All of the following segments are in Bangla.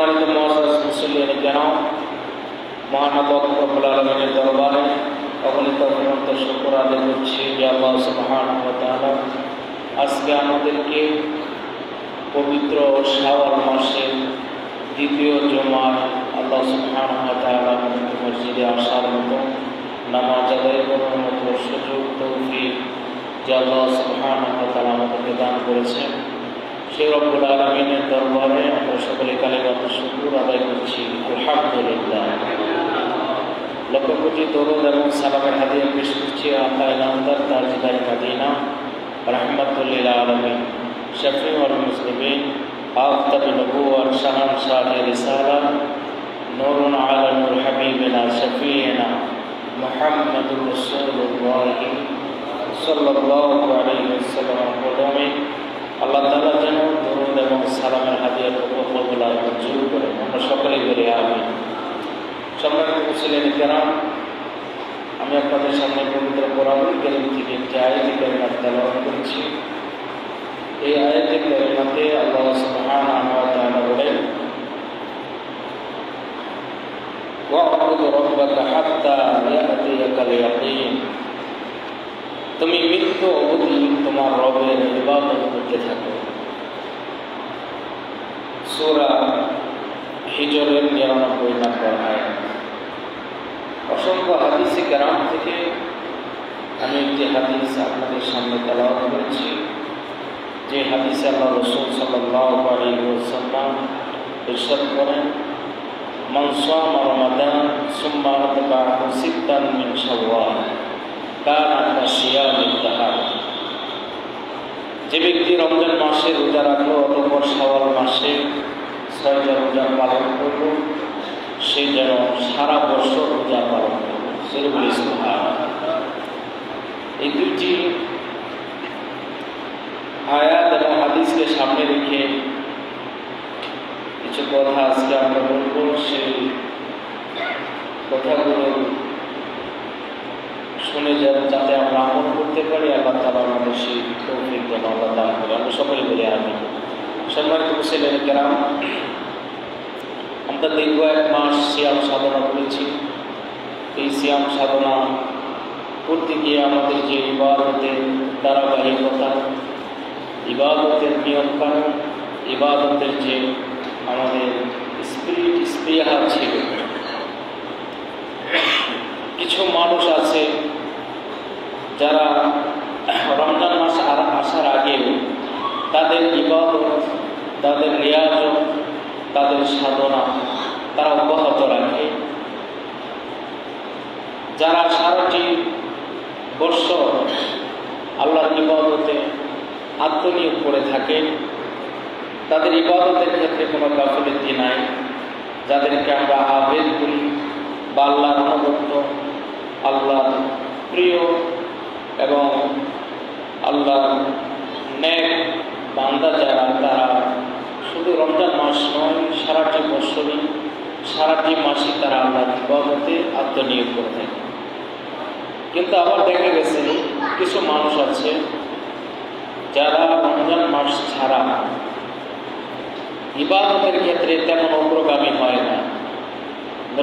সম্মানিত মুআজ্জাজ মুসল্লিয়ান কেরাম, মহান আল্লাহ রাব্বুল আলামিনের দরবারে অগণিত অনন্ত শুকর আদায় করছি যে আল্লাহ সুবহানাহু ওয়া তাআলা আজকে আমাদেরকে পবিত্র শাওয়াল মাসের দ্বিতীয় জুমায় আল্লাহ সুবহানাহু ওয়া তাআলা মসজিদে আসার মতো, নামাজ আদায় করার মতো সুযোগ তৌফিক যে আল্লাহ সুবহানাহু ওয়া তাআলা আমাদেরকে দান করেছেন, সেই রব্বুল আলামিনের দরবারে আমরা সকলে কালিমাত শুকর আদায় করছি আলহামদুলিল্লাহ। লক্ষ কোটি দরুদ এবং সালামের হাদিয়া পেশ করছি আল্লাহ নামদার তাজদার মদিনা রাহমাতুল লিল আলামিন শফিউল মুসলিমিন আফতাব নবুওয়াত শাহানশাহ রিসালাত নূরুন আলা নূর হাবিবিনা শফিনা মুহাম্মাদুর রাসূলুল্লাহ সাল্লাল্লাহু আলাইহি ওয়াসাল্লাম কদমে আল্লাহ তাআলা যেন দরুদ এবং সালামের হাদিয়া কবুল আর মঞ্জুর করেন, আমরা সকলেই বলি আমিন। সম্মানিত মুসলিম কেরাম, আমি আপনাদের সামনে পবিত্র কোরআনুল কারীম থেকে একটি আয়াত কারিমা তেলাওয়াত করছি। এই আয়াত কারিমাতে আল্লাহ সুবহানাহু ওয়া তাআলা বলেন, ওয়া'বুদ রাব্বাকা হাত্তা ইয়াতিয়াকাল ইয়াকিন, তুমি মৃত্যু অবধি তোমার রবের ইবাদত করতে থাকো। সূরা হিজরের ৯৯ নম্বর আয়াত। অসংখ্য হাদিসে কেরাম থেকে আমি একটি হাদিস আপনাদের সামনে তেলাওয়াত করেছি, যে হাদিসে আল্লাহ রাসূল সাল্লাল্লাহু আলাইহি ওয়াসাল্লাম ইরশাদ করেন, মান সামা রমাদান সুম্মা আতবা'াহু সিত্তান মিন শাওয়াল কানা কাসিয়ামিদ দাহর, যে ব্যক্তি রমজান মাসে রোজা রাখলো অতঃপর শাওয়াল মাসে ৬টা রোজা পালন করল, সে যেন সারা বছর রোজা পালন করল। এই দুটি আয়াত এবং হাদিসকে সামনে রেখে কিছু কথা আজকে আমরা বলবো। সেই কথাগুলো শুনে যাতে আমরা আমল করতে পারি, আল্লাহ তাআলা আমাদের সেই তৌফিক যেন আল্লাহ দান করে, আমরা সকলে বলি আমিন। সম্মানিত মুসলিম কেরাম, আমরা দীর্ঘ ১ মাস সিয়াম সাধনা করেছি। এই সিয়াম সাধনা করতে গিয়ে আমাদের যে ইবাদতের ধারাবাহিকতা, ইবাদতের নিয়ম কানুন, ইবাদতের যে আমাদের স্পৃহা ছিল, কিছু মানুষ আছে যারা রমজান মাস আসার আগেও তাদের ইবাদত, তাদের রিয়াজত, তাদের সাধনা তারা অব্যাহত রাখে। যারা সারাটি বৎসর আল্লাহর ইবাদতে আত্মনিয়োগ করে থাকে, তাদের ইবাদতের ক্ষেত্রে কোনো গাফিলতি নাই, যাদেরকে আমরা আবেদ করি বা আল্লাহর অনুগত, আল্লাহর প্রিয় এবং আল্লাহর নেক বান্দা যারা, তারা শুধু রমজান মাস নয়, সারাটি বৎসরই সারাটি মাসই তারা আল্লাহর ইবাদতে আত্মনিয়োগ করে থাকে। কিন্তু আবার দেখা গেছে কিছু মানুষ আছে যারা রমজান মাস ছাড়া ইবাদতের ক্ষেত্রে তেমন অগ্রগামী হয় না।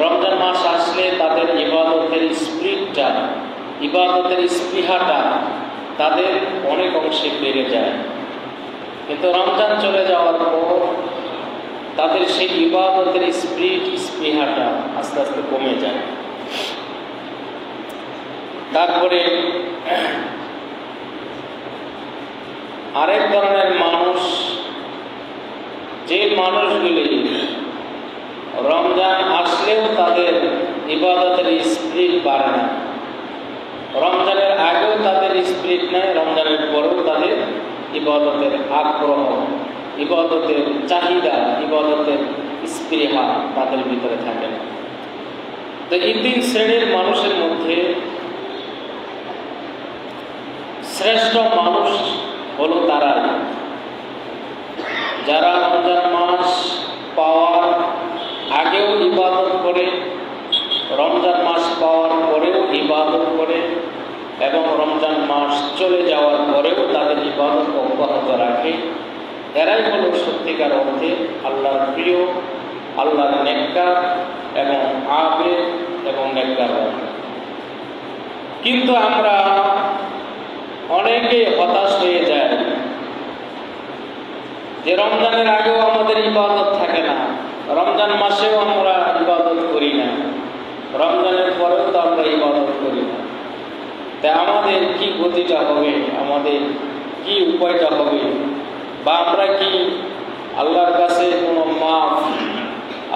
রমজান মাস আসলে তাদের ইবাদতের স্পিরিটটা, ইবাদতের স্পৃহাটা তাদের অনেক অংশে বেড়ে যায়, কিন্তু রমজান চলে যাওয়ার পর তাদের সেই ইবাদতের স্পিরিট, স্পৃহাটা আস্তে আস্তে কমে যায়। তারপরে আরেক ধরনের মানুষ, যে মানুষগুলি রমজান আসলেও তাদের ইবাদতের স্পিরিট বাড়ে না, রমজানের আগেও তাদের স্পিরিট নেই, রমজানের পরেও তাদের ইবাদতের আগ্রহ, ইবাদতের চাহিদা, ইবাদতের স্পৃহা তাদের ভিতরে থাকে না। তো এই ৩ শ্রেণীর মানুষের মধ্যে শ্রেষ্ঠ মানুষ হলো তারা যারা রমজান মাস পাওয়ার আগেও ইবাদত করে, রমজান মাস পাওয়ার পরেও ইবাদত করে এবং রমজান মাস চলে যাওয়ার পরেও তাদের ইবাদত অব্যাহত রাখে। এরাই হলো সত্যিকার অর্থে আল্লাহর প্রিয়, আল্লাহর নেককার এবং আবেদ এবং নেককার বান্দা। কিন্তু আমরা অনেকেই হতাশ হয়ে যায় যে রমজানের আগেও আমাদের ইবাদত থাকে না, রমজান মাসেও আমরা ইবাদত করি না, রমজানের পরেও তো আমরা ইবাদত করি না। তাই আমাদের কি গতিটা হবে, আমাদের কি উপায়টা হবে, বা আমরা কি আল্লাহর কাছে কোনো মাফ,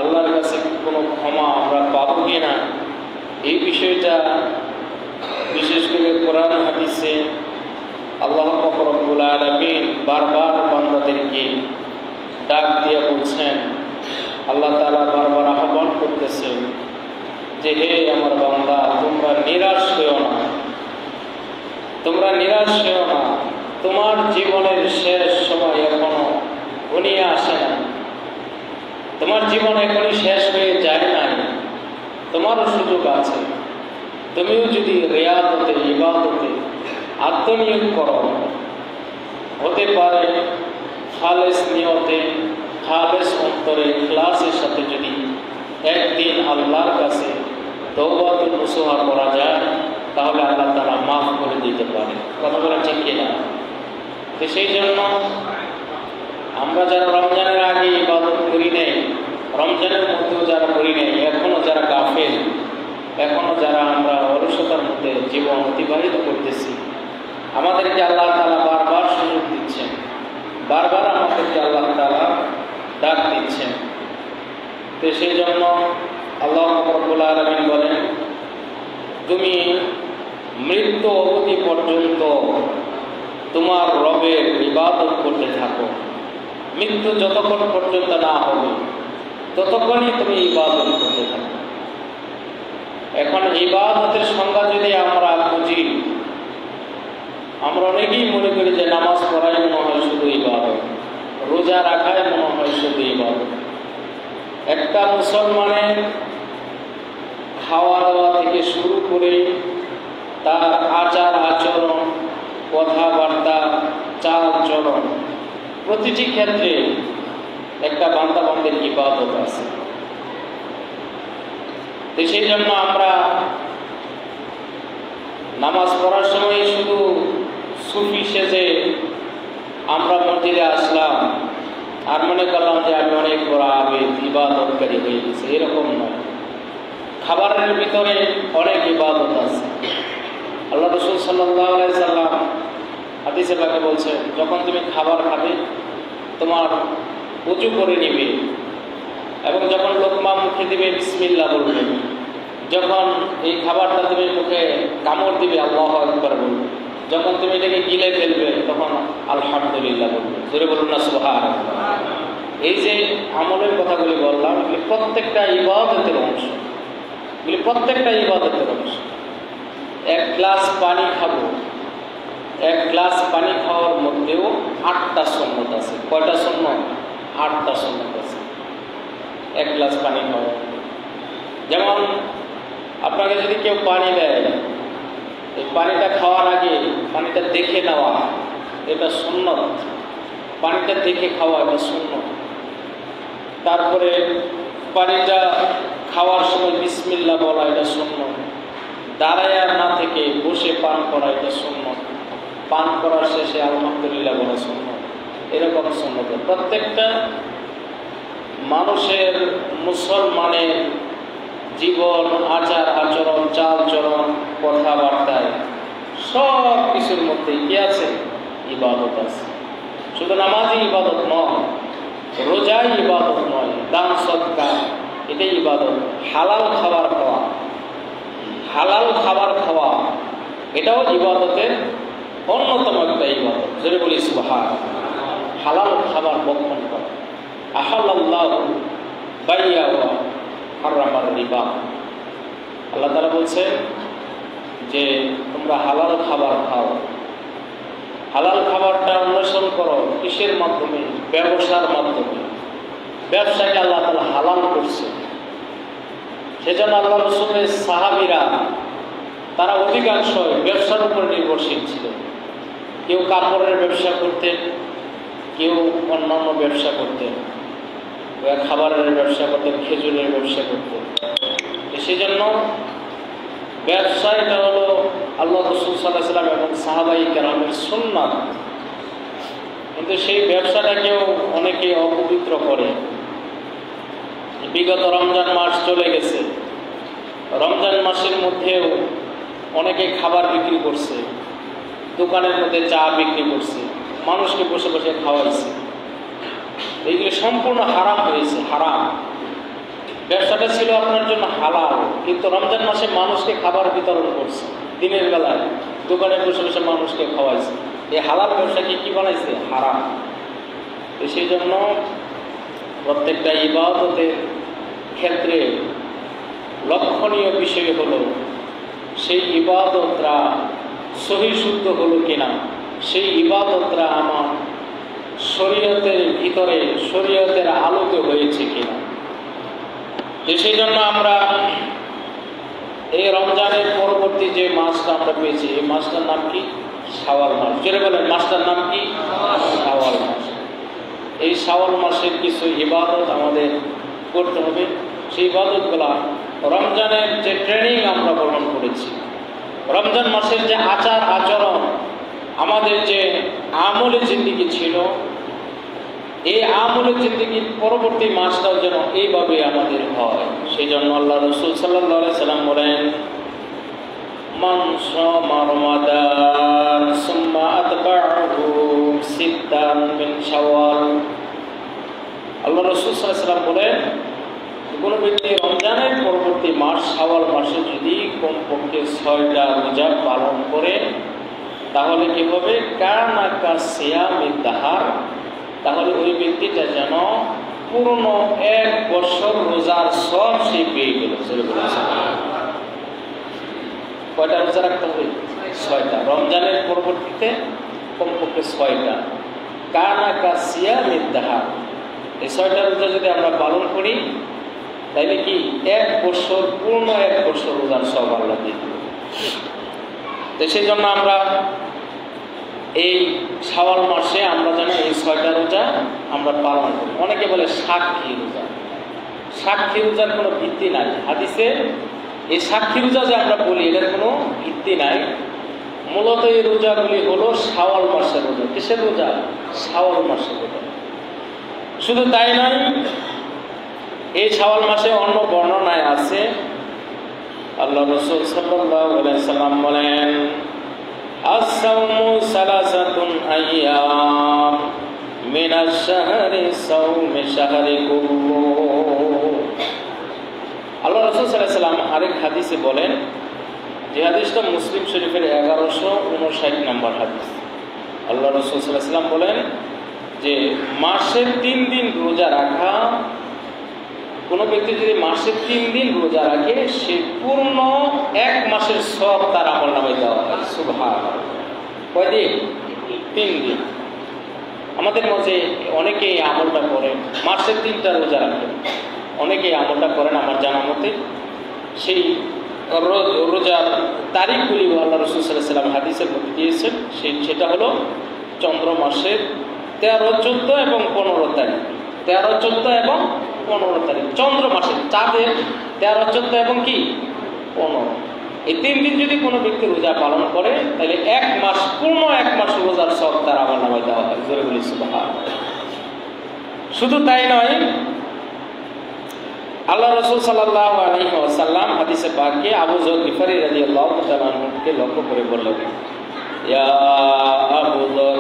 আল্লাহর কাছে কোনো ক্ষমা আমরা পাবো কি না, এই বিষয়টা বিশেষ করে কোরআন হাদিসে আল্লাহ পাক রব্বুল আলামিন বারবার বান্দাদেরকে ডাক দিয়ে বলছেন, আল্লাহ তাআলা বারবার আহ্বান করতেছেন যে হে আমার বান্দা, তোমরা নিরাশ হও না, তোমরা নিরাশ হও না। তোমার জীবনের শেষ সময় এখনো ঘনিয়ে আসে না, তোমার জীবন এখনই শেষ হয়ে যায় নাই, তোমারও সুযোগ আছে। তুমিও যদি রিয়াদতে, ইবাদতে আত্মনিয়োগ করো, হতে পারে খালেস নিয়তে, খালেস অন্তরে, ইখলাসের সাথে যদি একদিন আল্লাহর কাছে তওবাতুন নসুহা করা যায়, তাহলে আল্লাহ তাআলা মাফ করে দিতে পারে। কথা বলা ঠিক কিনা? তো সেই জন্য আমরা যারা রমজানের আগে ইবাদত করি নাই, রমজানের মধ্যেও যারা করি নাই, এখনো যারা গাফেল, এখনো যারা আমরা অলসতার মধ্যে জীবন অতিবাহিত করতেছি, আমাদেরকে আল্লাহ তাআলা বারবার সুযোগ দিচ্ছেন, বারবার আমাদেরকে আল্লাহ তাআলা ডাক দিচ্ছেন। তো সেই জন্য আল্লাহ রাব্বুল আলামিন বলেন, তুমি মৃত্যু অবধি পর্যন্ত তোমার রবের ইবাদত করতে থাকো। মৃত্যু যতক্ষণ পর্যন্ত না হবে ততক্ষণই তুমি ইবাদত করতে থাকো। এখন ইবাদতের সংজ্ঞা যদি আমরা বুঝি, আমরা অনেকেই মনে করি যে নামাজ পড়াই মনে হয় শুধু ইবাদত, রোজা রাখাই মনে হয় শুধু ইবাদত। একটা মুসলমানের খাওয়া দাওয়া থেকে শুরু করে তার আচার আচরণ, কথাবার্তা, চাল চলন, প্রতিটি ক্ষেত্রে একটা বান্দা বান্দার ইবাদত আছে। তো সেই জন্য আমরা নামাজ পড়ার সময় শুধু সুফি সেজে আমরা মসজিদে আসলাম আর মনে করলাম যে আমি অনেক বড় আবেদ, ইবাদতকারী হয়ে গেছে, এরকম নয়। খাবারের ভিতরে অনেক ইবাদত আছে। আল্লাহ রাসূল সাল্লাল্লাহু আলাইহি সাল্লাম হাদিসে পাকে বলছেন, যখন তুমি খাবার খাবে তোমার উযু করে নিবে, এবং যখন লোকমা মুখে দিবে বিসমিল্লাহ বলবে, যখন এই খাবারটা তুমি মুখে কামড় দিবে আল্লাহু আকবার বলবে, যখন তুমি এটাকে গিলে ফেলবে তখন আলহামদুলিল্লাহ বলবে। জোরে বলুন না সুবহানাল্লাহ। এই যে আমলের কথাগুলি বললাম, এগুলি প্রত্যেকটা ইবাদতের অংশ, এগুলি প্রত্যেকটা ইবাদতের অংশ। এক গ্লাস পানি খাবো, এক গ্লাস পানি খাওয়ার মধ্যেও 8টা সুন্নত আছে। কয়টা সুন্নত? 8টা সুন্নত আছে এক গ্লাস পানি খাওয়া। যেমন আপনাকে যদি কেউ পানি দেয়, এই পানিটা খাওয়ার আগে পানিটা দেখে নেওয়া, এটা সুন্নত। পানিটা দেখে খাওয়া, এটা সুন্নত। তারপরে পানিটা খাওয়ার সময় বিসমিল্লাহ বলা, এটা সুন্নত। দাঁড়ায় না থেকে বসে পান করা, এটা সুন্নত। পান করার শেষে আলহামদুলিল্লাহ বলা সুন্নত। এরকম সুন্নত প্রত্যেকটা মানুষের, মুসলমানের জীবন, আচার আচরণ, চাল চলন, কথাবার্তায় সব কিছুর মধ্যে কি আছে? ইবাদত আছে। শুধু নামাজই ইবাদত নয়, রোজাই ইবাদত নয়, দান সদকা এটাই ইবাদত। হালাল খাবার খাওয়া, হালাল খাবার খাওয়া এটাও ইবাদতের অন্যতম একটা ইবাদত। যেটা বলি সুবহানাল্লাহ। হালাল খাবার ভক্ষণ করা। আহাল্লাহু বাইয়া ওয়া হারামার রিবা। আল্লাহ তাআলা বলছেন যে তোমরা হালাল খাবার খাও। হালাল খাবারটা অন্বেষণ করো কিসের মাধ্যমে? ব্যবসার মাধ্যমে। ব্যবসাকে আল্লাহ তাআলা হালাল করছে। সেজন্য আল্লাহ রাসূলের সাহাবীরা তারা অধিকাংশ ব্যবসার উপর নির্ভরশীল ছিল। কেউ কাপড়ের ব্যবসা করতেন, কেউ অন্যান্য ব্যবসা করতেন। খাবারের ব্যবসা করতেন, খেজুরের ব্যবসা করতেন। সেই জন্য ব্যবসা এটা হলো আল্লাহ রাসূল সাল্লাল্লাহু আলাইহি ওয়াসাল্লাম এবং সাহাবায়ে কেরামের সুন্নাত। কিন্তু সেই ব্যবসাটাকেও অনেকে অপবিত্র করে। বিগত রমজান মাস চলে গেছে, রমজান মাসের মধ্যেও অনেকে খাবার বিক্রি করছে, দোকানের মধ্যে চা বিক্রি করছে, মানুষকে বসে বসে খাওয়াইছে। এইগুলো সম্পূর্ণ হারাম হয়েছে, হারাম। ব্যবসাটা ছিল আপনার জন্য হালাল, কিন্তু রমজান মাসে মানুষকে খাবার বিতরণ করছে, দিনের বেলায় দোকানে বসে বসে মানুষকে খাওয়াইছে। এই হালাল ব্যবসাকে কি বানাইছে? হারাম। সেই জন্য প্রত্যেকটা ইবাদতের ক্ষেত্রে লক্ষণীয় বিষয় হলো সেই ইবাদতরা সহি শুদ্ধ হলো কিনা, সেই ইবাদতরা আমার শরীয়তের ভিতরে, শরীয়তের আলোকে হয়েছে কিনা। সেই জন্য আমরা এই রমজানের পরবর্তী যে মাসটা আমরা পেয়েছি, এই মাসটার নাম কি? শাওয়াল মাস। যেটা বলেন মাসটার নাম কি? শাওয়াল মাস। এই শাওয়াল মাসের কিছু ইবাদত আমাদের করতে হবে। সেই ইবাদতগুলা রমজানের যে ট্রেনিং আমরা গ্রহণ করেছি, রমজান মাসের যে আচার আচরণ, আমাদের যে আমলে জিন্দিগি ছিল, এই আমলে জিন্দিগির পরবর্তী মাসটাও যেন এইভাবে আমাদের হয়। সেই জন্য আল্লাহ রাসূল সাল্লাল্লাহু আলাইহি সাল্লাম বলেন, মান সামা রমাদান সুম্মা আতবা'হু সিত্তান মিন শাওয়াল। আল্লাহ রাসূল সাল্লাল্লাহু আলাইহি সাল্লাম বলেন, কোনো ব্যক্তি রমজানের পরবর্তী মাস শাওয়াল মাসে যদি কমপক্ষে 6টা রোজা পালন করে, তাহলে কি হবে? কানা কা সিয়ামিদ দাহার, তাহলে ওই ব্যক্তিটা যেন পুরনো 1 বছর রোজার সব সে পেয়ে গেল। কয়টা রোজা রাখতে হবে? 6টা। রমজানের পরবর্তীতে কমপক্ষে 6টা। কানা কা সিয়ামিদ দাহার, এই 6টা রোজা যদি আমরা পালন করি, তাইলে কি 1 বছর, পূর্ণ 1 বছর রোজার সব আল্লাহ দিয়ে দেবে। তো সেই জন্য আমরা এই শাওয়াল মাসে আমরা যেন এই 6টা রোজা আমরা পালন করি। অনেকে বলে সাক্ষী রোজা। সাক্ষী রোজার কোনো ভিত্তি নাই হাদিসে। এই সাক্ষী রোজা যে আমরা বলি, এটার কোনো ভিত্তি নাই। মূলত এই রোজাগুলি হলো শাওয়াল মাসের রোজা। কিসের রোজা? শাওয়াল মাসের রোজা। শুধু তাই নয়, এই শাওয়াল মাসে অন্য বর্ণনায় আছে, আল্লাহ রাসূল সাল্লাল্লাহু আলাইহি সাল্লাম বলেন, as-sawmu salasatun ayyam minas shahri sawmi shahrikum। আল্লাহ রাসূল সাল্লাল্লাহু আলাইহি সাল্লাম আরেক হাদিসে বলেন, যে হাদিসটা মুসলিম শরীফের 1159 নম্বর হাদিস। আল্লাহ রাসূল সাল্লাল্লাহু আলাইহি সাল্লাম বলেন যে মাসের 3 দিন রোজা রাখা, কোনো ব্যক্তি যদি মাসে 3 দিন রোজা রাখে, সে পূর্ণ 1 মাসের সব তার আমলনামায় দেওয়া হয়। সুবহানাল্লাহ। কয়দিন? 3 দিন। আমাদের মাঝে অনেকেই এই আমলটা করেন, মাসে 3টা রোজা রাখেন। অনেকেই আমলটা করেন আমার জানা মতে। সেই রোজার তারিখগুলি আল্লাহ রাসূল সাল্লাল্লাহু আলাইহি সাল্লাম হাদিসের মধ্যে দিয়েছেন। সেটা হলো চন্দ্র মাসের 13, 14 এবং 15 তারিখ। 13, 14 এবং 15 তারিখ চন্দ্র মাসের, চাঁদের 13, 14 এবং কি 15। এই 3 দিন যদি কোনো ব্যক্তি রোজা পালন করে, তাহলে 1 মাস, পূর্ণ 1 মাস রোজার সব তার আমলনামায় দেওয়া হয়। জোরে বলি সুবহানাল্লাহ। শুধু তাই নয়, আল্লাহ রাসূল সাল্লাল্লাহু আলাইহি ওয়াসাল্লাম হাদিসে পাকে আবু যর গিফারি রাদিয়াল্লাহু তাআলা আনহুকে লক্ষ্য করে বললেন, ইয়া আবু যর,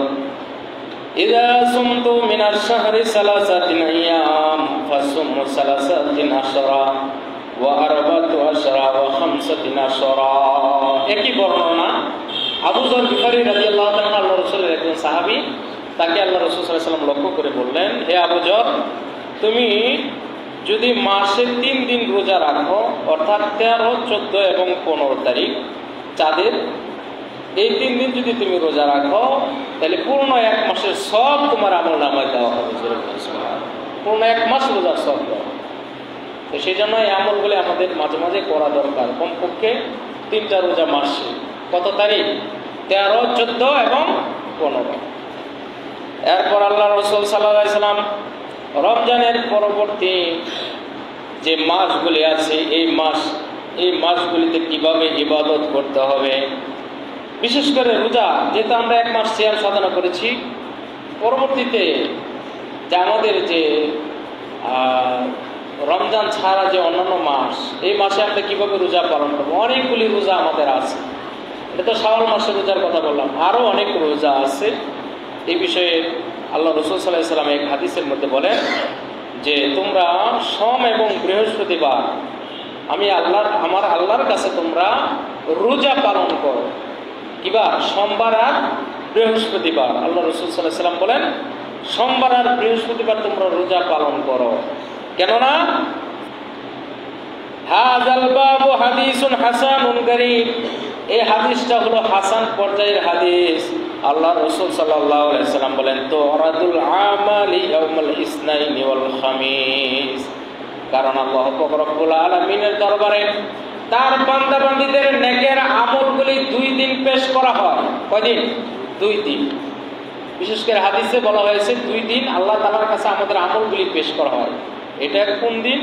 ইযা সুমতু মিনাশ শাহরি সালাসাতিন আইয়াম ফাসুমু সালাসাতিন আশরা ওয়া আরবাতু আশরা ওয়া খামসাতিন আশরা। একই বর্ণনা। আবু যর গিফারি রাদিয়াল্লাহু তাআলা আল্লাহর রাসূলের একজন সাহাবী, তাকে আল্লাহ রাসূল সাল্লাল্লাহু আলাইহি ওয়াসাল্লাম লক্ষ্য করে বললেন, হে আবু যর, তুমি যদি মাসে 3 দিন রোজা রাখো, অর্থাৎ 13, 14 এবং 15 তারিখ চাঁদের, এই 3 দিন যদি তুমি রোজা রাখো, তাহলে পূর্ণ 1 মাসের সব তোমার আমলনামায় দেওয়া হবে। পূর্ণ 1 মাস রোজার সব দেওয়া। তো সেই জন্য এই আমলগুলি আমাদের মাঝে মাঝে করা দরকার। কমপক্ষে 3টা রোজা মাসে। কত তারিখ? 13, 14 এবং 15। এরপর আল্লাহ রাসূল সাল্লাল্লাহু আলাইহি সাল্লাম রমজানের পরবর্তী যে মাসগুলি আছে এই মাসগুলিতে কিভাবে ইবাদত করতে হবে, বিশেষ করে রোজা, যেহেতু আমরা এক মাস সিয়াম সাধনা করেছি, পরবর্তীতে যে আমাদের যে রমজান ছাড়া যে অন্যান্য মাস, এই মাসে আমরা কিভাবে রোজা পালন করবো। অনেকগুলি রোজা আমাদের আছে, এটা তো শাওয়াল মাসের রোজার কথা বললাম, আরও অনেক রোজা আছে। এই বিষয়ে আল্লাহ রাসূল সাল্লাল্লাহু আলাইহি ওয়াসাল্লাম এক হাদিসের মধ্যে বলেন যে তোমরা সোম এবং বৃহস্পতিবার আমার আল্লাহর কাছে তোমরা রোজা পালন করো। কিবার? সোমবার আর বৃহস্পতিবার। আল্লাহ রাসূল সাল্লাল্লাহু আলাইহি ওয়াসাল্লাম বলেন সোমবার আর বৃহস্পতিবার তোমরা রোজা পালন করো। কেননা হাযাল বাবু হাদিসুন হাসানুন গরীব, এই হাদিসটা হলো হাসান পর্যায়ের হাদিস। আল্লাহ রাসূল সাল্লাল্লাহু আলাইহি ওয়াসাল্লাম বলেন তুরাদুল আমালি ইয়াউমুল ইসনাইনি ওয়াল খামিস, কারণ আল্লাহ পাক রব্বুল আলামিনের দরবারে তার বান্দা বান্দীদের নেকের আমলগুলি 2 দিন পেশ করা হয়। কয়দিন? 2 দিন। বিশেষ করে হাদিসে বলা হয়েছে 2 দিন আল্লাহ তাআলার কাছে আমাদের আমলগুলি পেশ করা হয়। এটা কোন দিন?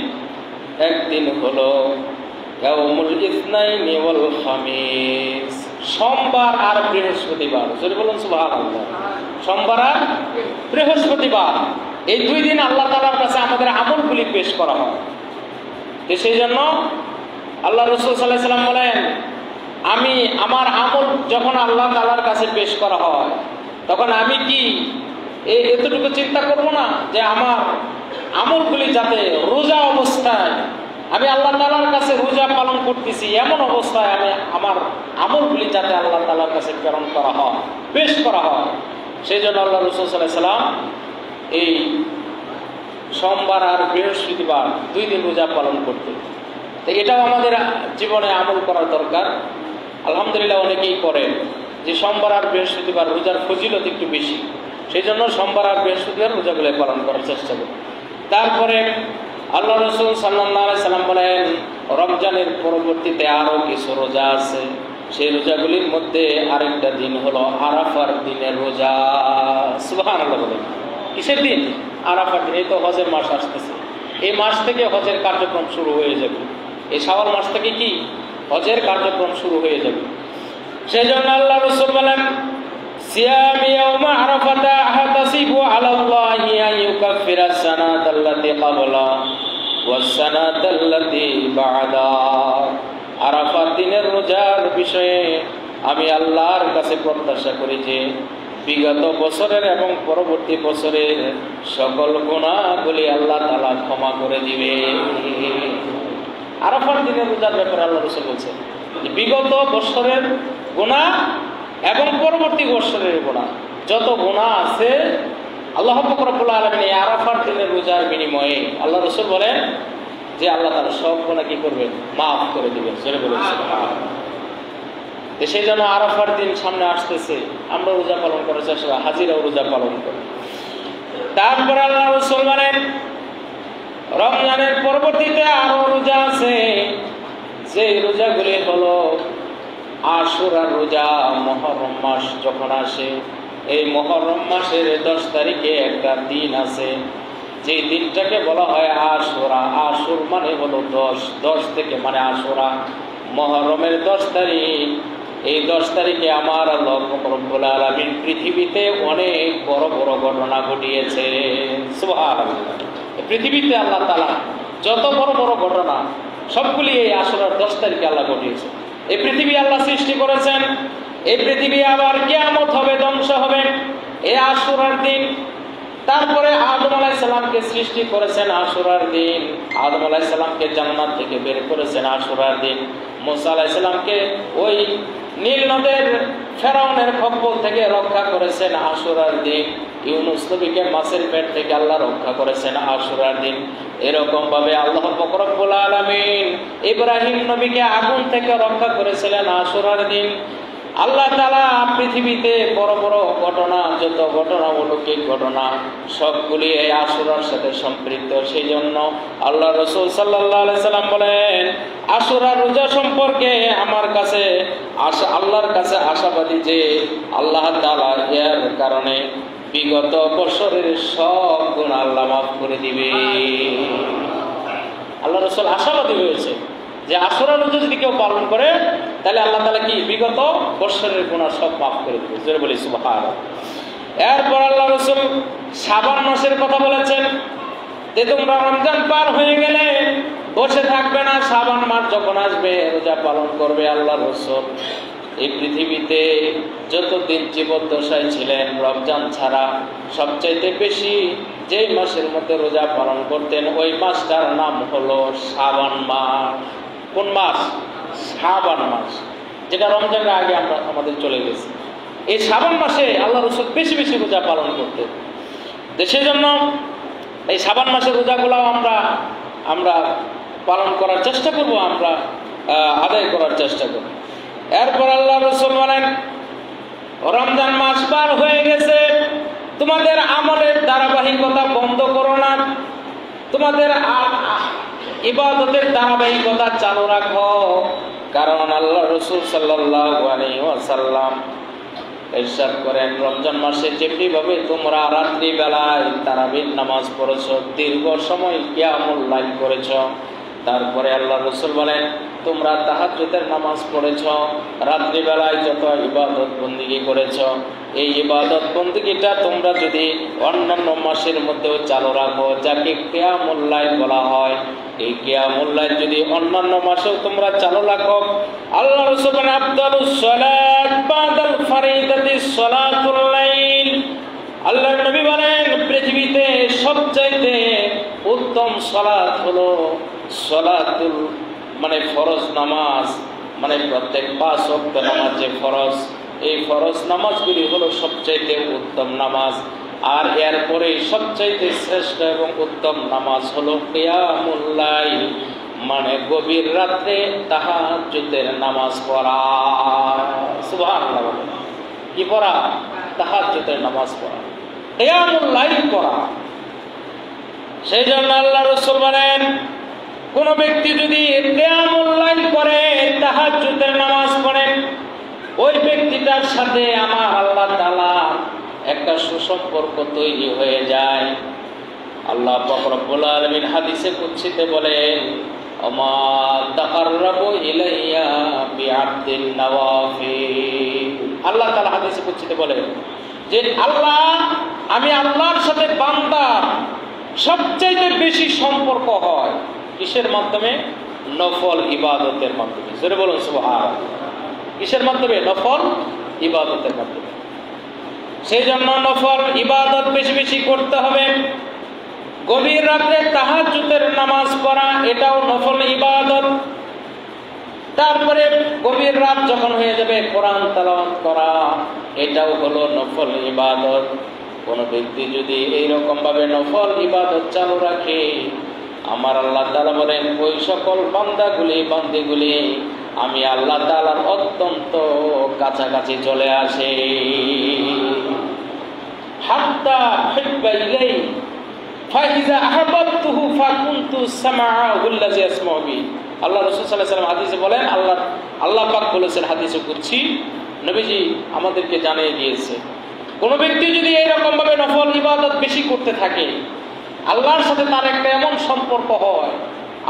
একদিন হলো ইয়াউমুল ইসনাইনি ওয়াল খামিস, সোমবার আর বৃহস্পতিবার। জোরে বলুন সুবহানাল্লাহ। সোমবার আর বৃহস্পতিবার, এই 2 দিন আল্লাহ তাআলার কাছে আমাদের আমলগুলি পেশ করা হয়। তো সেই জন্য আল্লাহ রাসূল সাল্লাল্লাহু আলাইহি ওয়াসাল্লাম বলেন আমি আমার আমল যখন আল্লাহ তাআলার কাছে পেশ করা হয়, তখন আমি কি এতটুকু চিন্তা করব না যে আমার আমলগুলি যাতে রোজা অবস্থায়, আমি আল্লাহ তাআলার কাছে রোজা পালন করতেছি এমন অবস্থায় আমি আমার আমলগুলি যাতে আল্লাহ তাআলার কাছে প্রেরণ করা হয়, পেশ করা হয়। সেই জন্য আল্লাহ রাসূল সাল্লাল্লাহু আলাইহি ওয়াসাল্লাম এই সোমবার আর বৃহস্পতিবার 2 দিন রোজা পালন করতে। তো এটাও আমাদের জীবনে আমল করার দরকার। আলহামদুলিল্লাহ অনেকেই করেন যে সোমবার আর বৃহস্পতিবার রোজার ফজিলত একটু বেশি, সেই জন্য সোমবার আর বৃহস্পতিবার রোজাগুলো পালন করার চেষ্টা করি। তারপরে আল্লাহ রাসূল সাল্লাল্লাহু আলাইহি ওয়াসাল্লাম বলেন রমজানের পরবর্তীতে আরও কিছু রোজা আছে, সেই রোজাগুলির মধ্যে আরেকটা দিন হলো আরাফার দিনের রোজা। সুবহানাল্লাহ বলেন। কিসের দিন? আরাফার দিন। এই তো হজের মাস আসতেছে, এই মাস থেকে হজের কার্যক্রম শুরু হয়ে যাবে। এই শাওয়াল মাস থেকে কি হজের কার্যক্রম শুরু হয়ে যাবে। সেই জন্য আল্লাহ রাসূল বলেন সিয়াম ইয়াউমা আরাফাতা আহতাসিবু আলাল্লাহি আন ইউকাফিরা সানাতাল্লাতী ক্বাবলা ওয়াস সানাতাল্লাতী বা'দা। আরাফাত দিনের রোজার বিষয়ে আমি আল্লাহর কাছে প্রত্যাশা করি যে বিগত বছরের এবং পরবর্তী বছরের সকল গুনাহগুলি আল্লাহ তাআলা ক্ষমা করে দিবে। আরাফার দিনের রোজার ব্যাপারে আল্লাহ রাসূল বলেছেন যে বিগত বছরের গুনাহ এবং পরবর্তী বছরের গুনাহ, যত গুনাহ আছে আল্লাহ পাক রব্বুল আলামিন এই আরাফার দিনের রোজার বিনিময়ে আল্লাহ রাসূল বলেন যে আল্লাহ তাআলা সব গুনাহ কি করবেন? মাফ করে দিবেন। জোরে বলুন সুবহানাল্লাহ। সেই জন্য আরাফার দিন সামনে আসতেছে, আমরা রোজা পালন করার চেষ্টা করি, হাজিরাও রোজা পালন করি। তারপরে আল্লাহ রাসূল বলেন রমজানের পরবর্তীতে আরো রোজা আছে, যে রোজাগুলি হলো আশুরার রোজা। মুহররম মাস যখন আসে, এই মুহররম মাসের 10 তারিখে একটা দিন আছে, যে দিনটাকে বলা হয় আশুরা। আশুর মানে হলো 10 থেকে মানে আশুরা। মুহররমের 10 তারিখ, এই 10 তারিখে আমার আল্লাহ রব্বুল আলামিন পৃথিবীতে অনেক বড় বড় ঘটনা ঘটিয়েছে। সুবহানাল্লাহ। পৃথিবীতে আল্লাহ তাআলা যত বড় বড় ঘটনা সবগুলি এই আশুরার 10 তারিখে আল্লাহ ঘটিয়েছে। এই পৃথিবী আল্লাহ সৃষ্টি করেছেন, এই পৃথিবী আবার কিয়ামত হবে, ধ্বংস হবে এই আশুরার দিন। তারপরে আদম আলাইহিস সালামকে সৃষ্টি করেছেন আশুরার দিন, আদম আলাইহিস সালামকে জান্নাত থেকে বের করেছেন আশুরার দিন, মুসা আলাইহিস সালামকে ওই নীল নদের ফেরাউনের খপ্পর থেকে রক্ষা করেছেন আশুরার দিন, ইউনূস নবীকে মাছের পেট থেকে আল্লাহ রক্ষা করেছেন আশুরার দিন। এরকম ভাবে আল্লাহ পাক রব্বুল আলামিন ইব্রাহিম নবীকে আগুন থেকে রক্ষা করেছিলেন আশুরার দিন। আল্লাহ তাআলা পৃথিবীতে বড় বড় ঘটনা, যত ঘটনা অলৌকিক ঘটনা সবগুলি এই আশুরার সাথে সম্পৃক্ত। সেই জন্য আল্লাহ রাসূল সাল্লাল্লাহু আলাইহি সাল্লাম বলেন আশুরার রোজা সম্পর্কে আমার কাছে আল্লাহর কাছে আশাবাদী যে আল্লাহ তাআলা এর কারণে বিগত বছরের সব গুনাহ আল্লাহ মাফ করে দিবে। আল্লাহ রাসূল আশাবাদী হয়েছে যে আশুরা রোজা যদি কেউ পালন করে তাহলে আল্লাহ তাআলা কি বিগত বছরের গুনাহ সব মাফ করে দিবে। জোরে বলি সুবহানাল্লাহ। এরপর আল্লাহ রাসূল শাবান মাসের কথা বলেছেন যে তোমরা রমজান পার হয়ে গেলে বসে থাকবে না, শাবান মাস যখন আসবে রোজা পালন করবে। আল্লাহ রাসূল এই পৃথিবীতে যতদিন জীবদ্দশায় ছিলেন রমজান ছাড়া সবচাইতে বেশি যেই মাসের মধ্যে রোজা পালন করতেন ওই মাসটার নাম হলো শাবান মাস। কোন মাস? শাবান মাস, যেটা রমজানের আগে আমাদের চলে গেছে। এই শাবান মাসে আল্লাহ রাসূল বেশি বেশি রোজা পালন করতেন। সেই জন্য এই শাবান মাসের রোজাগুলাও আমরা পালন করার চেষ্টা করব, আমরা আদায় করার চেষ্টা করব। এরপর আল্লাহ রাসূল বলেন রমজান মাস পার হয়ে গেছে, তোমাদের আমলের ধারাবাহিকতা বন্ধ করো না, তোমাদের ইবাদতের ধারাবাহিকতা চালু রাখো। কারণ আল্লাহ রাসূল সাল্লাল্লাহু আলাইহি ওয়াসাল্লাম ইরশাদ করেন রমজান মাসে যেমনি ভাবে তোমরা রাত্রি বেলায় তারাবির নামাজ পড়েছো, দীর্ঘ সময় কিয়ামুল লাইল করেছো, তারপরে আল্লাহ রাসূল বলেন তোমরা তাহাজ্জুদের নামাজ পড়েছো, রাত্রি বেলায় যত ইবাদত বন্দেগী করেছো, এই ইবাদত বন্দেগীটা তোমরা যদি অন্যান্য মাসের মধ্যেও চালু রাখো, যাকে কিয়ামুল লাইল বলা হয়, এই কিয়ামুল লাইল যদি অন্যান্য মাসেও তোমরা চালু রাখো, আল্লাহ রাসূল বলেন আফদালুস সালাত বাদাল ফারিদাতি সালাতুল লাইল। আল্লাহর নবী বলেন পৃথিবীতে সবচাইতে উত্তম সালাত হলো সালাতুল মানে ফরজ নামাজ, মানে প্রত্যেক 5 ওয়াক্ত নামাজ যে ফরজ, এই ফরজ নামাজগুলি হলো সবচাইতে উত্তম নামাজ। আর এরপরে সবচাইতে শ্রেষ্ঠ এবং উত্তম নামাজ হলো কিয়ামুল লাইল, মানে গভীর রাতে তাহাজ্জুদের নামাজ পড়া। সুবহানাল্লাহ। কি পড়া? তাহাজ্জুদের নামাজ পড়া, কিয়ামুল লাইল পড়া। সেই জন্য আল্লাহ রাসূল বলেন কোন ব্যক্তি যদি কিয়ামুল লাইল করে তাহাজ্জুদের নামাজ পড়ে ওই ব্যক্তিটার সাথে আমার আল্লাহ তাআলা একটা সুসম্পর্ক তৈরি হয়ে যায়। আল্লাহ পাক রব্বুল আলামিন হাদিসে কুদসিতে বলেন আমা তাকাররাবু ইলাইয়া বিআবদিন নওয়াফিল। আল্লাহ তাআলা হাদিসে কুদসিতে বলেন যে আমি আল্লাহর সাথে বান্দার সবচাইতে বেশি সম্পর্ক হয় কিসের মাধ্যমে? নফল ইবাদতের মাধ্যমে। জোরে বলুন সুবহানাল্লাহ। কিসের মাধ্যমে? নফল ইবাদতের মাধ্যমে। সেই জন্য নফল ইবাদত বেশি বেশি করতে হবে। গভীর রাতে তাহাজ্জুদের নামাজ পড়া এটাও নফল ইবাদত। তারপরে গভীর রাত যখন হয়ে যাবে কোরআন তেলাওয়াত করা এটাও হলো নফল ইবাদত। কোন ব্যক্তি যদি এইরকম ভাবে নফল ইবাদত চালু রাখে আমার আল্লাহ তাআলা বলেন ওই সকল বান্দাগুলি আমি আল্লাহ তাআলার অত্যন্ত কাছাকাছি চলে আসে। হাত্তা হুব্বা ইলাই ফাইজা আহবাবতুহু ফাকুনতু সামাআহু আল্লাযী ইয়াসমাউ বিহি। আল্লাহ রাসূল সাল্লাল্লাহু আলাইহি ওয়াসাল্লাম হাদিসে বলেন আল্লাহ পাক বলেছেন হাদিসে কুদসি, নবীজি আমাদেরকে জানিয়ে দিয়েছে কোন ব্যক্তি যদি এইরকম ভাবে নফল ইবাদত বেশি করতে থাকে আল্লাহর সাথে তার একটা এমন সম্পর্ক হয়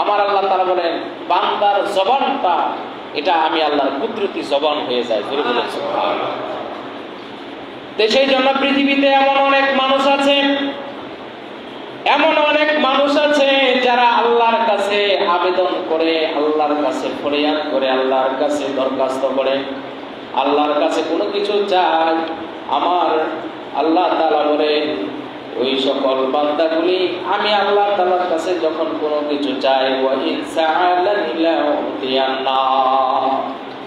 আমার আল্লাহ তাআলা বলেন বান্দার জবানটা এটা আমি আল্লাহর কুদরতি জবান হয়ে যায়। জোরে বলেন সুবহানাল্লাহ। সেই জন্য পৃথিবীতে এমন অনেক মানুষ আছে যারা আল্লাহর কাছে আবেদন করে, আল্লাহর কাছে ফরিয়াদ করে, আল্লাহর কাছে দরখাস্ত করে, আল্লাহর কাছে কোনো কিছু চায়। আমার আল্লাহ তাআলা বলেন ওই সকল বান্দাগুলি আমি আল্লাহ তাআলার কাছে যখন কোনো কিছু চাই ওয়া ইনসাআলানি লাউতিয়ান্না,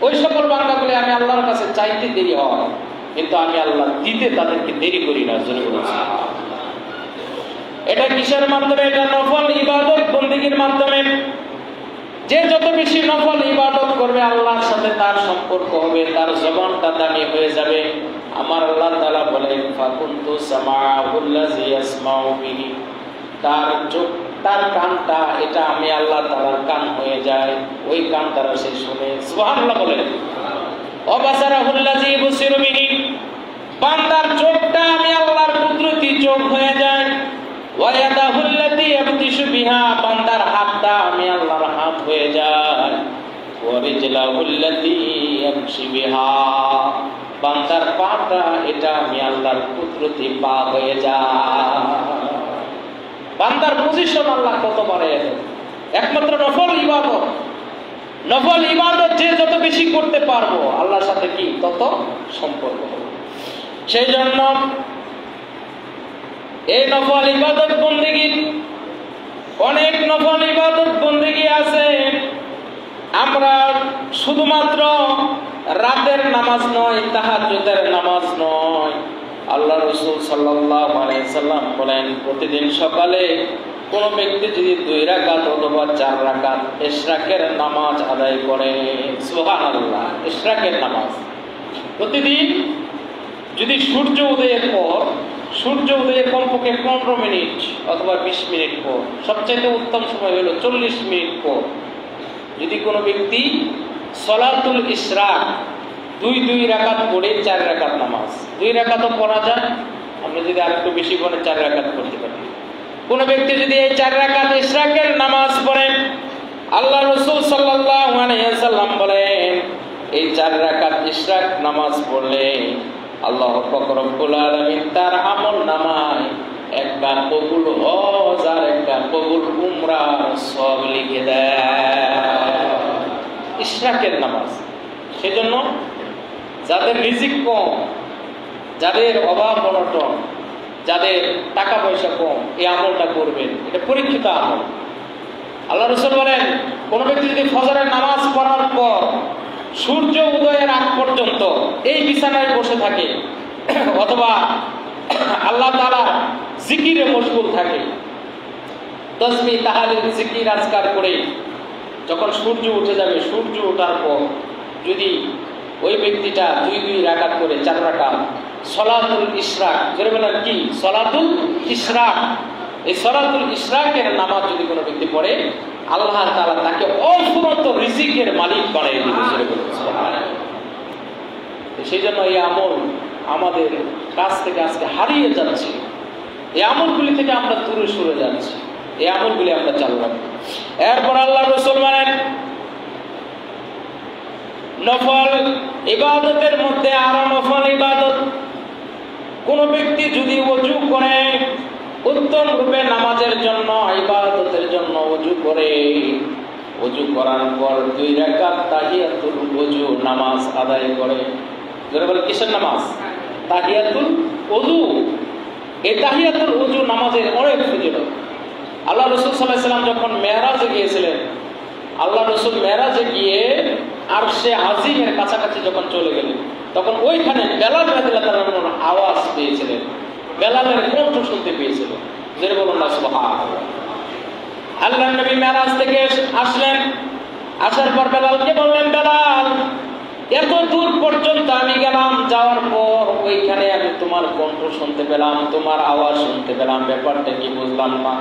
ওই সকল বান্দাগুলি আমি আল্লাহর কাছে চাইতে দেরি হয় কিন্তু আমি আল্লাহ দিতে তাদেরকে দেরি করি না। জোরে বলছি এটা কিসের মাধ্যমে? এটা নফল ইবাদত বন্দেগীর মাধ্যমে। যে যত বেশি নফল ইবাদত করবে আল্লাহর সাথে তার সম্পর্ক হবে, তার জবানটা দামি হয়ে যাবে। আমার আল্লাহ তাআলা বলেন ফাকুনতু সামাআহু আল্লাযী ইয়াসমাউ বিহি, তার কানটা এটা আমি আল্লাহ তাআলার কান হয়ে যায়, ওই কান দ্বারা সে শুনে। সুবহানাল্লাহ বলেন। ওয়া বাসারাহু আল্লাযী ইবসিরু বিহি, বান্দার চোখটা আমি আল্লাহর যোগ হয়ে যায়। ওয়ায়াদাহুল্লাতী ইয়াবতিশু বিহা, বান্দার হাতটা আমি আল্লাহর হাত হয়ে যায়। ওয়া রিজলাহুল্লাতী ইয়ামশি বিহা, বান্দার পাটা এটা আমি আল্লাহর কুদরতি পা হয়ে যায়। বান্দার পজিশন আল্লাহ কত বাড়ে। একমাত্র নফল ইবাদত, নফল ইবাদত যে যত বেশি করতে পারবো আল্লাহর সাথে কি তত সম্পর্ক হবে। সেই জন্য এই নফল ইবাদত বন্দেগী, অনেক নফল ইবাদত বন্দেগী আছে। আমরা শুধুমাত্র রাতের নামাজ নয়, তাহাজ্জুদের নামাজ নয়, আল্লাহ রাসূল সাল্লাল্লাহু আলাইহি সাল্লাম বলেন প্রতিদিন সকালে কোন ব্যক্তি যদি 2 রাকাত অথবা 4 রাকাত ইশরাকের নামাজ আদায় করে, সুবহানাল্লাহ, ইশরাকের নামাজ প্রতিদিন যদি সূর্য উদয়ের পর, সূর্য উদয়ের কমপক্ষে 15 মিনিট অথবা 20 মিনিট পর, সবচেয়ে উত্তম সময় হলো 40 মিনিট পর যদি কোনো ব্যক্তি সলাতুল ইশরাক 2 রাকাত পড়ে 4 রাকাত নামাজ, 2 রাকাতও পড়া যায়, আপনি যদি আরেকটু বেশি পড়ে 4 রাকাত পড়তে পারেন। কোন ব্যক্তি যদি এই 4 রাকাত ইশরাকের নামাজ পড়েন, আল্লাহ রাসূল সাল্লাল্লাহু আলাইহি ওয়াসাল্লাম বলেন এই 4 রাকাত ইশরাক নামাজ পড়লে আল্লাহ পাক রব্বুল আলামিন তার আমল নামায় একটা কবুল হজ আর একটা কবুল উমরার সওয়াব লিখে দেয়। ইশরাকের নামাজ। সেজন্য যাদের রিজিক কম, যাদের অভাব অনটন, যাদের টাকা পয়সা কম, এই আমলটা করবেন, এটা পরীক্ষিত আমল। আল্লাহ রাসূল বলেন কোন ব্যক্তি যদি ফজরের নামাজ পড়ার পর সূর্য উদয়ের আগ পর্যন্ত এই বিছানায় বসে থাকে অথবা আল্লাহ তাআলা জিকিরে মশগুল থাকে, তাসবিহ তাহলিল জিকির আজকার করে যখন সূর্য উঠে যাবে, সূর্য ওঠার পর যদি ওই ব্যক্তিটা 2 রাকাত করে 4 রাকাত সলাতুল ইশরাক, যারা বলেন কি সলাতুল ইশরাক, এই সলাতুল ইশরাকের নামাজ যদি কোনো ব্যক্তি পড়ে আল্লাহ তাআলা তাকে অফুরন্ত রিজিকের মালিক বানিয়ে দিবে। সেই জন্য এই আমল আমাদের কাছ থেকে আজকে হারিয়ে যাচ্ছে, এই আমলগুলি থেকে আমরা দূরে সরে যাচ্ছি, এই আমলগুলি আমরা চালু রাখবো। এরপর আল্লাহ রাসূল বলেন নফল ইবাদতের মধ্যে আরো নফল ইবাদত, কোন ব্যক্তি যদি ওযু করে উত্তম রূপে নামাজের জন্য, ইবাদতের জন্য ওযু করে, ওযু করার পর 2 রাকাত তাহিয়াতুল ওযু নামাজ আদায় করে, যারা বলে কিসের নামাজ? তাহিয়াতুল ওযু। এই তাহিয়াতুল ওযু নামাজের অনেক ফজিলত। আল্লাহ রাসূল সাল্লাল্লাহু আলাইহি ওয়াসাল্লাম যখন মেরাজে গিয়েছিলেন, আল্লাহ রাসূল মেরাজে গিয়ে আরশে আজিমের কাছাকাছি যখন চলে গেলেন, তখন ওইখানে বেলাল রাদিয়াল্লাহু তাআলার আওয়াজ পেয়েছিলেন, বেলালের কণ্ঠ শুনতে পেয়েছিলেন। জোরে বলুন না সুবহানাল্লাহ। আল্লাহর নবী মেরাজ থেকে আসলেন, আসার পর বেলালকে বললেন, বেলাল এত দূর পর্যন্ত আমি গেলাম, যাওয়ার পর ওইখানে আমি তোমার কণ্ঠ শুনতে পেলাম, তোমার আওয়াজ শুনতে পেলাম, ব্যাপারটা কি বুঝলাম না।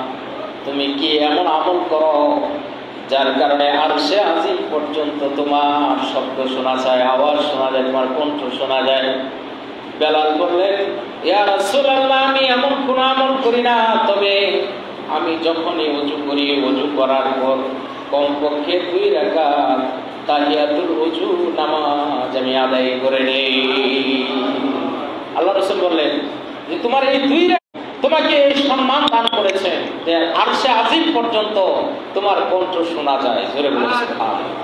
তুমি কি এমন আমল করো যার কারণে আরশে আজিম পর্যন্ত তোমার শব্দ শোনা যায়, আওয়াজ শোনা যায়, তোমার কণ্ঠ শোনা যায়? বেলাল বললেন, ইয়া রাসূলুল্লাহ, আমি এমন কোন আমল করি না, তবে আমি যখনই ওযু করি, ওযু করার পর কমপক্ষে 2 রাকাত তাহিয়াতুল ওযু নামাজ আমি আদায় করে নেই। আল্লাহ রাসূল বললেন যে তোমার এই 2 রাকাত তোমাকে এই সম্মান দান করেছেন যে আরশে আজিম পর্যন্ত তোমার কণ্ঠ শোনা যায়। জোরে বলুন সুবহানাল্লাহ।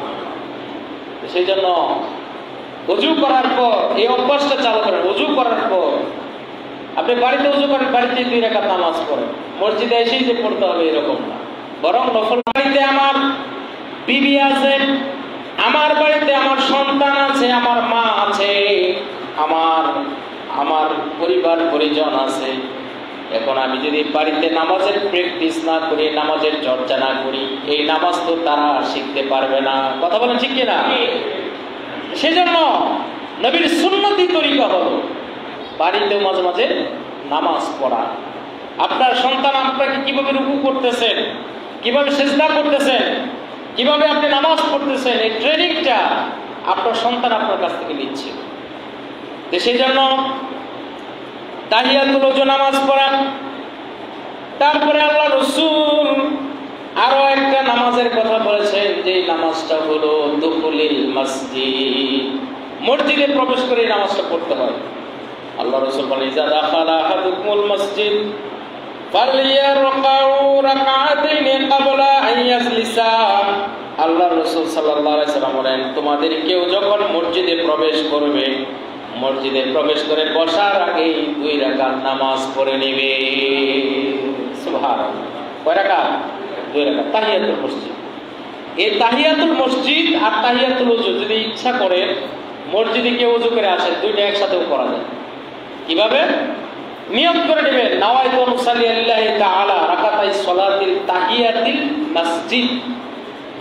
সেই জন্য ওযু করার পর এই অভ্যাসটা চালু করেন। ওযু করার পর আপনি বাড়িতে ওযু করেন, বাড়িতে 2 রাকাত নামাজ পড়েন, মসজিদে এসেই যে পড়তে হবে এরকম না, বরং নফল। বাড়িতে আমার বিবি আছে, আমার বাড়িতে আমার সন্তান আছে, আমার মা আছে, আমার পরিবার পরিজন আছে। এখন আমি যদি বাড়িতে নামাজের প্র্যাকটিস না করি, নামাজের চর্চা না করি, এই নামাজ তো তারা শিখতে পারবে না। কথা বলেন ঠিক কিনা? সেজন্য নবীর সুন্নতি তরিকা হলো বাড়িতেও মাঝে মাঝে নামাজ পড়া। আপনার সন্তান আপনাকে কিভাবে রুকু করতেছেন, কিভাবে সিজদা করতেছেন, কিভাবে আপনি নামাজ পড়তেছেন, এই ট্রেনিংটা আপনার সন্তান আপনার কাছ থেকে নিচ্ছে। সেই জন্য তাহিয়াতুল ওযু নামাজ পড়া। তারপরে আল্লাহ রাসূল আরো একটা নামাজের কথা বলেছেন, যে নামাজটা হলো দুখুলিল মসজিদ, মসজিদে প্রবেশ করে নামাজটা পড়তে হয়। আল্লাহ রাসূল বলেন, ইজা দাখালা আহাদুকুমুল মসজিদ ফালইয়ারকাউ রাকাতাইনি ক্বাবলা আন ইয়াজলিসা। আল্লাহ রাসূল সাল্লাল্লাহু আলাইহি সাল্লাম বলেন, তোমাদের কেউ যখন মসজিদে প্রবেশ করবে, মসজিদে প্রবেশ করে বসার আগে 2 রাকাত নামাজ পড়ে নেবে। সুবহানাল্লাহ। কয় রাকাত? 2 রাকাত। তাহিয়াতুল মসজিদ। এই তাহিয়াতুল মসজিদ আর তাহিয়াতুল ওযু যদি ইচ্ছা করে মসজিদে কেউ ওযু করে আসে, দুইটা একসাথেও করা যায়। কিভাবে? নিয়ত করে নেবেন, নাওয়াইতু মুসাল্লি লিল্লাহি তাআলা রাকাতাই সালাতিল তাহিয়াতুল মসজিদ।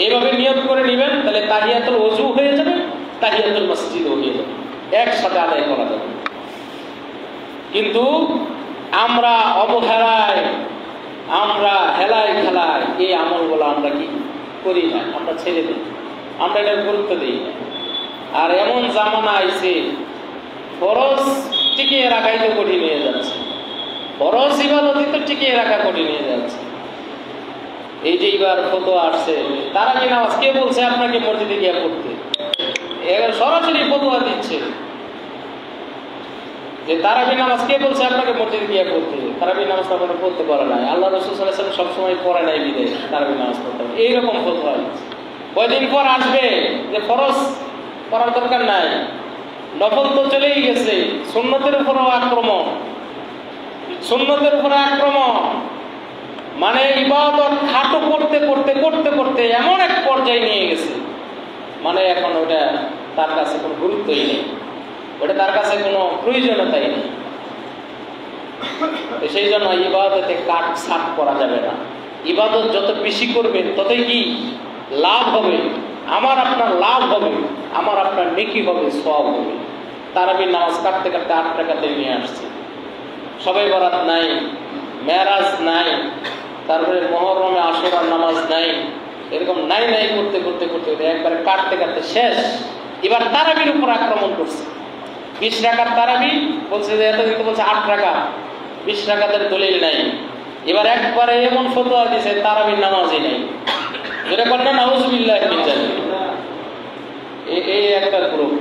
এইভাবে নিয়ত করে নেবেন, তাহলে তাহিয়াতুল ওযু হয়ে যাবে, তাহিয়াতুল মসজিদও হয়ে যাবে, একসাথে আদায় করা যাবে। কিন্তু আমরা অবহেলায়, আমরা হেলায় খেলায় এই আমলগুলো আমরা কি করি না, আমরা ছেড়ে দিই, আমরা এটার গুরুত্ব দিই না। আর এমন জামানা আইছে, ফরজ টিকিয়ে রাখাই তো কঠিন হয়ে যাচ্ছে, ফরজ ইবাদতই তো টিকিয়ে রাখা কঠিন হয়ে যাচ্ছে। এই যে এবার ফতোয়া আসছে, তারাবি নামাজ কে বলছে আপনাকে মসজিদে গিয়ে পড়তে? এবার সরাসরি ফতোয়া দিচ্ছে যে তারাবি নামাজ কে বলছে আপনাকে মসজিদে গিয়ে পড়তে? তারাবি নামাজ তো আপনারা পড়তে পারে নাই, আল্লাহ রাসূল সাল্লাল্লাহু আলাইহি ওয়াসাল্লাম সবসময় পড়ে নাই বিদায় তারাবি নামাজ পড়তে হবে, এইরকম ফতোয়া দিচ্ছে। কয়দিন পর আসবে যে ফরজ পড়ার দরকার নাই, নফল তো চলেই গেছে, সুন্নতের উপরও আক্রমণ, সুন্নতের উপরে আক্রমণ, মানে ইবাদত খাটো করতে করতে করতে করতে এমন এক পর্যায়ে নিয়ে গেছে, মানে এখন ওটা তার কাছে কোনো গুরুত্বই নেই, ওটা তার কাছে কোনো প্রয়োজনীয়তাই নেই। সেই জন্য ইবাদতে কাট ছাট করা যাবে না। ইবাদত যত বেশি করবেন ততই কি লাভ হবে, আমার আপনার লাভ হবে, আমার আপনার নেকি হবে, সওয়াব হবে। তারাবি নামাজ কাটতে কাটতে 8 রাকাতে নিয়ে আসছে, সবে বরাত নাই, মেরাজ নাই, তারপরে মুহররমে আশুরার নামাজ নাই, এরকম নাই নাই করতে করতে করতে একবারে কাটতে কাটতে শেষ। এবার তারাবির উপর আক্রমণ করছে, 20 রাকাত তারাবি বলছে যে এতদিন তো বলছে 8 রাকাত, 20 রাকাতের দলিল নাই। এবার একবারে এমন ফতোয়া দিয়েছে তারাবির নামাজই নাই। যেটা কন্যা নাউজুবিল্লাহ মিন যালিক, এই একটা গ্রুপ,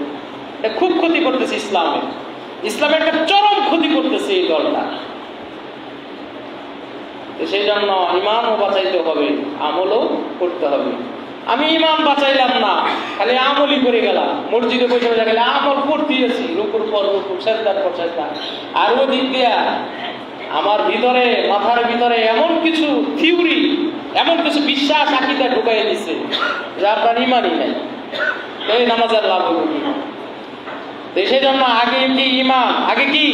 এটা খুব ক্ষতি করতেছে ইসলামের, ইসলামের একটা চরম ক্ষতি করতেছে এই দলটা। সেই জন্য ইমানও বাঁচাইতে হবে, আমলও করতে হবে। আমি ইমান বাঁচাইলাম না, খালি আমলই করে গেলাম, মসজিদে বসে গেলে আমল করতেছি, রুকুর পর রুকু, সাজদার পর সাজদা, আর ওই দিক দিয়া আমার ভিতরে, মাথার ভিতরে এমন কিছু থিওরি, এমন কিছু বিশ্বাস আকীদা ঢুকাই দিচ্ছে যে আপনার ইমানই নাই, এই নামাজের লাভ হবে কি? সেই জন্য আগে কি ইমান, আগে কি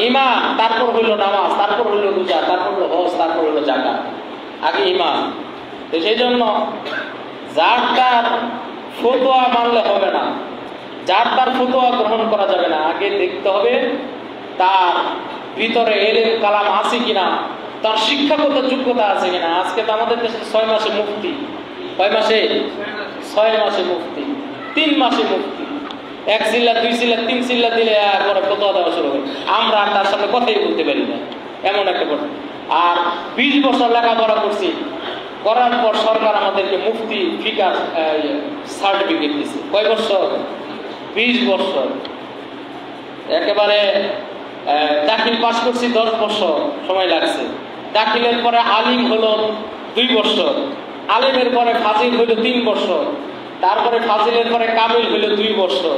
ইমান, তারপর হইল নামাজ, তারপর হইল রোজা, তারপর হইল হজ, তারপর হইল যাকাত, আগে ইমান। সেই জন্য যার তার ফতোয়া মানলে হবে না, যার তার ফতোয়া গ্রহণ করা যাবে না। আগে দেখতে হবে তার ভিতরে এলেম কালাম আছে কিনা, তার শিক্ষাগত যোগ্যতা আছে কিনা। আজকে তো আমাদের দেশে 6 মাসে মুফতি, কয় মাসে? 6 মাসে মুফতি, 3 মাসে মুফতি, 1 চিল্লা 2 চিল্লা 3 চিল্লা দিলে পরে ফতোয়া দেওয়া শুরু হয়, আমরা আর তার সাথে কথাই বলতে পারি না, এমন একটা কথা। আর 20 বছর লেখাপড়া করছি, করার পর সরকার আমাদেরকে মুফতি ফিকার সার্টিফিকেট দিচ্ছে। কয় বছর? 20 বছর। একেবারে দাখিল পাস করছি 10 বছর সময় লাগছে, দাখিলের পরে আলিম হলো 2 বছর, আলিমের পরে ফাজিল হইল 3 বছর, তারপরে ফাজিলের পরে কামিল হইল 2 বছর,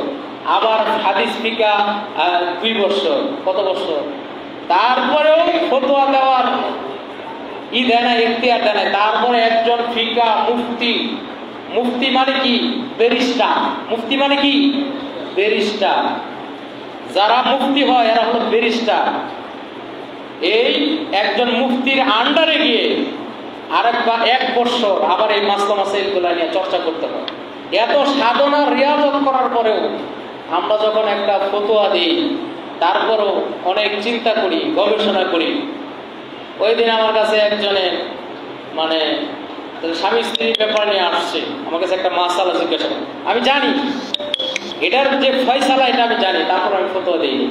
আবার হাদিস ফিকা 2 বছর, কত বছর? তারপরেও ফতোয়া দেওয়ার দেয় না, ইখতিয়ার দেয় না। তারপরে একজন ফিকা মুফতি, মুফতি মানে কি? ব্যারিস্টার। মুফতি মানে কি? ব্যারিস্টার। যারা মুফতি হয় এরা হলো ব্যারিস্টার। এই একজন মুফতির আন্ডারে গিয়ে আরেকবার 1 বছর আবার এই মাসলা মাসাইলগুলো নিয়ে চর্চা করতে হয়। এত সাধনা রিয়াজত করার পরেও আমরা যখন একটা ফতোয়া দিই, তারপরও অনেক চিন্তা করি, গবেষণা করি। ওই দিন আমার কাছে একজনে মানে স্বামী স্ত্রীর ব্যাপার নিয়ে আসছে, আমার কাছে একটা মাসালা জিজ্ঞাসা করে। আমি জানি এটার যে ফয়সালা, এটা আমি জানি, তারপর আমি ফতোয়া দিইনি।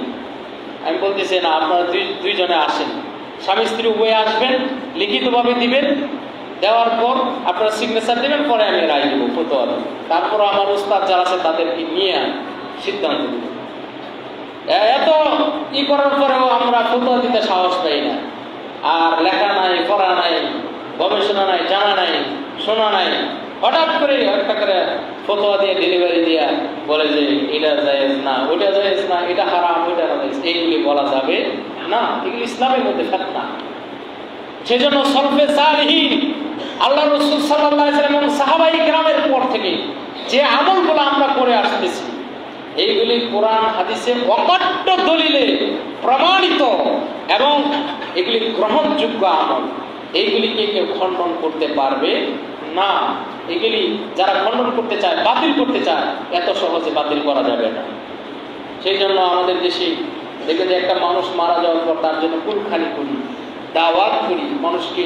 আমি বলতেছি না, আপনারা দুইজনে আসেন, স্বামী স্ত্রী উভয়ে আসবেন, লিখিতভাবে দিবেন, দেওয়ার পর আপনারা সিগনেচার দেবেন, পরে আমি রায় দেবো, ফতোয়া দেবো। তারপর আমার উস্তাদ যারা আছে তাদেরকে নিয়ে সিদ্ধান্ত দেব। এত করার পরেও আমরা ফতোয়া দিতে সাহস পাই না। আর লেখা নাই, পড়া নাই, গবেষণা নাই, জানা নাই, শোনা নাই, হঠাৎ করে একটা করে ফতোয়া দিয়ে ডেলিভারি দিয়া বলে যে এটা জায়েজ না, ওটা জায়েজ না, এটা হারাম, ওটা জায়েজ, এইগুলি বলা যাবে না। এগুলি ইসলামের মধ্যে ফিতনা। সেজন্য সলফে সালিহিন, আল্লাহ রাসূল সাল্লাল্লাহু আলাইহি ওয়াসাল্লাম এবং সাহাবায়ে কেরামের পর থেকে যে আমলগুলো আমরা করে আসতেছি, এইগুলি কোরআন হাদিসে অকাট্য দলিলে প্রমাণিত এবং এগুলি গ্রহণযোগ্য আমল। এইগুলিকে কেউ খণ্ডন করতে পারবে না। এগুলি যারা খণ্ডন করতে চায়, বাতিল করতে চায়, এত সহজে বাতিল করা যাবে না। সেই জন্য আমাদের দেশে দেখে যে একটা মানুষ মারা যাওয়ার পর তার জন্য কুলখানি করি, দাওয়াত করি, মানুষকে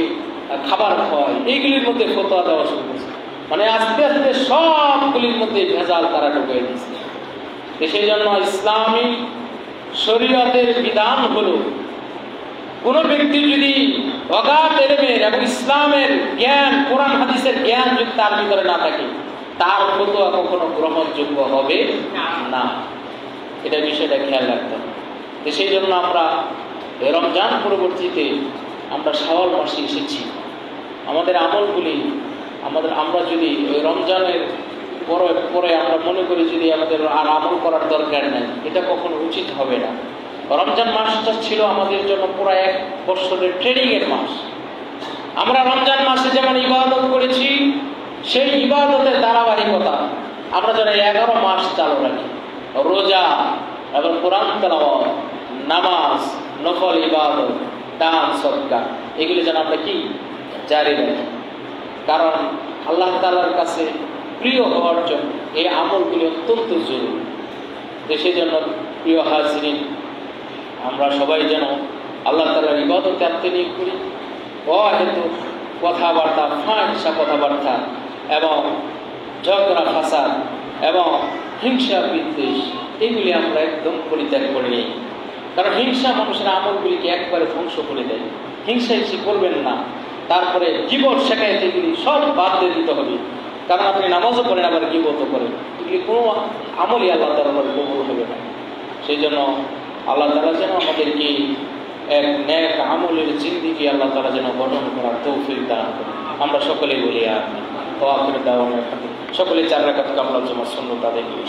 খাবার খাওয়াই, এইগুলির মধ্যে ফতোয়া দেওয়া শুরু করছে। মানে আস্তে আস্তে সবগুলির মধ্যে ভেজাল তারা ঢুকিয়ে দিচ্ছে। সেই জন্য ইসলামী শরীয়তের বিধান হলো, কোন ব্যক্তি যদি অগাধ ইলমের এবং ইসলামের জ্ঞান, কোরআন হাদিসের জ্ঞান যদি তার ভিতরে না থাকে, তার ফতোয়া কখনো গ্রহণযোগ্য হবে না। এটা বিষয়টা খেয়াল রাখতে হবে। সেই জন্য আমরা রমজান পরবর্তীতে আমরা শাওয়াল মাসে এসেছি। আমাদের আমলগুলি আমরা যদি রমজানের পরে আমরা মনে করি যদি আমাদের আর আমল করার দরকার নেই, এটা কখনো উচিত হবে না। রমজান মাসটা ছিল আমাদের জন্য পুরো এক বছরের ট্রেনিং এর মাস। আমরা রমজান মাসে যেমন ইবাদত করেছি, সেই ইবাদতের ধারাবাহিকতা আমরা যেন 11 মাস চালু রাখি। রোজা এবং কোরআন তেলাওয়াত, নামাজ, নফল ইবাদত, দান সদকা, এগুলি যেন আমরা কি জারি রাখি। কারণ আল্লাহ তাআলার কাছে প্রিয় হওয়ার জন্য এই আমলগুলি অত্যন্ত জরুরি। সেই জন্য প্রিয় হাজরিন, আমরা সবাই যেন আল্লাহ তাআলার ইবাদতে আত্মনিয়োগ করি। অহেতুক কথাবার্তা, ফাঁসা কথাবার্তা এবং ঝগড়া ফাসাদ এবং হিংসা বিদ্বেষ, এগুলি আমরা একদম পরিত্যাগ করে নিই। কারণ হিংসা মানুষের আমলগুলিকে একবারে ধ্বংস করে দেয়। হিংসা করবেন না। তারপরে গীবত শেখায়, এগুলি সব বাদ দিয়ে দিতে হবে। কারণ আপনি নামাজও পড়েন, আবার গীবতও করেন, এগুলি কোনো আমলই আল্লাহ তাআলার কবুল হবে না। সেই জন্য আল্লাহ তাআলা যেন আমাদেরকে এক নেক আমলের জিন্দেগি আল্লাহ তাআলা যেন গঠন করার তৌফিক দান করেন। আমরা সকলেই বলি আমিন। ওয়া আখিরু দাওয়ানা, সকলে 4 রাকাত কামলার জন্য সুন্নাত আদায় করি।